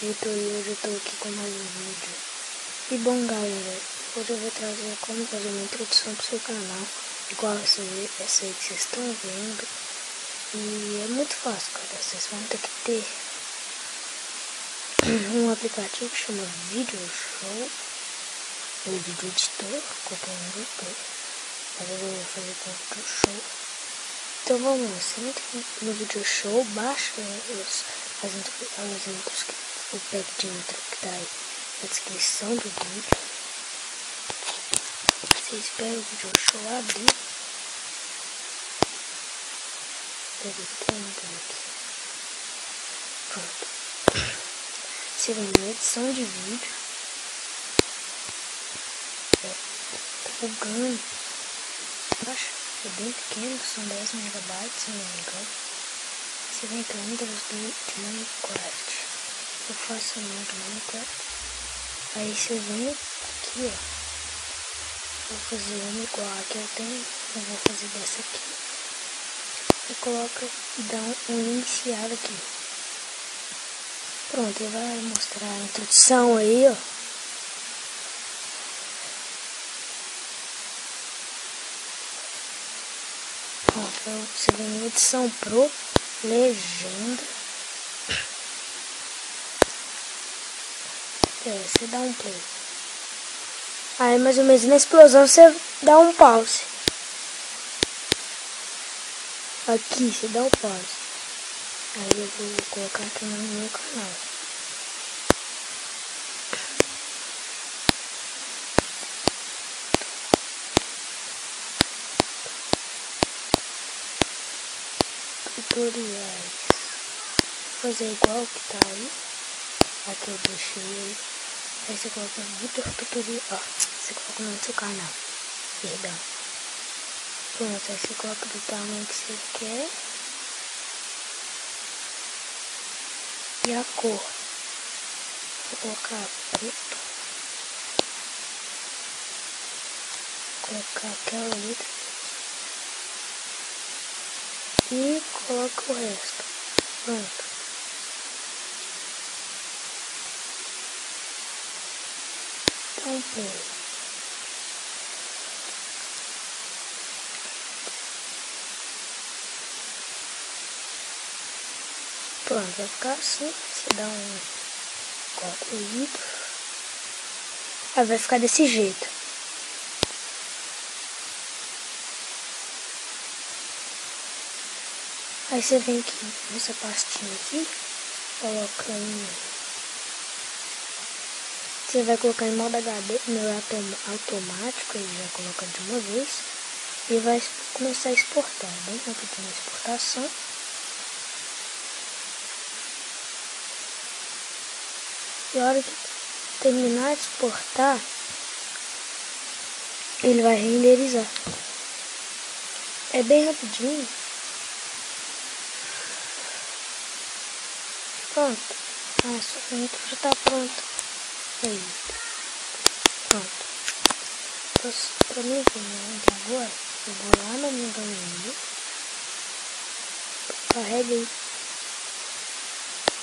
Vitor e hoje eu tô aqui com mais um vídeo. E bom galera, hoje eu vou trazer como fazer uma introdução pro seu canal, igual essa aí que vocês estão vendo. E é muito fácil, cara, vocês vão ter que ter um aplicativo que chama VideoShow, ou Video Editor, qualquer um dos dois. Mas eu vou fazer com o VideoShow. Então vamos lá, você entra no VideoShow, baixa as intros, o pack de intro que tá aí na descrição do vídeo. Você espera o VideoShow abrir. Deve ter entrado aqui. Pronto. Você vem na edição de vídeo. Tá bugando. Baixa. É bem pequeno, são 10 MB, se não me engano. Você vem para Windows de Minecraft. Eu faço muito Minecraft. Aí você vem aqui, ó. Vou fazer uma igual a que eu tenho. Eu vou fazer dessa aqui. E coloca e dá um iniciar aqui. Pronto, ele vai mostrar a introdução aí, ó. Você vem em edição Pro, legenda. Você dá um play. Aí mais ou menos na explosão você dá um pause. Aqui você dá um pause. Aí eu vou colocar aqui no meu canal. Tutoriais. Vou fazer igual que tá aí. Aqui eu deixei aí. Aí você coloca Vitor Tutorial. Ó, você coloca o nome do seu canal. Perdão. Pronto, aí você coloca do tamanho que você quer. E a cor. Vou colocar preto. Vou colocar aquela letra. E coloca o resto. Pronto. Então, play. Pronto, vai ficar assim. Você dá um concluído. Aí vai ficar desse jeito. Aí você vem aqui nessa pastinha aqui, coloca em... Você vai colocar em modo HD, no automático, ele já coloca de uma vez. E vai começar a exportar, bem rapidinho a exportação. E a hora que terminar de exportar, ele vai renderizar. É bem rapidinho. Pronto. Nossa, a intro já tá pronta. Aí. Pronto. Pra mim ver agora, eu vou lá na minha galeria. Carrega aí.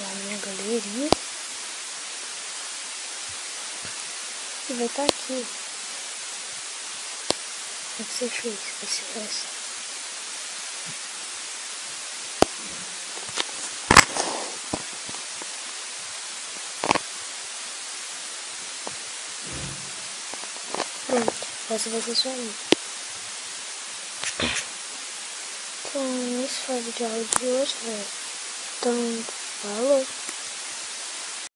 Lá na minha galeria. E vai estar aqui. O que você fez? Esse resto. Pronto, essa vai ser sua aí. Então, esse foi o vídeo de hoje, velho. Então, falou!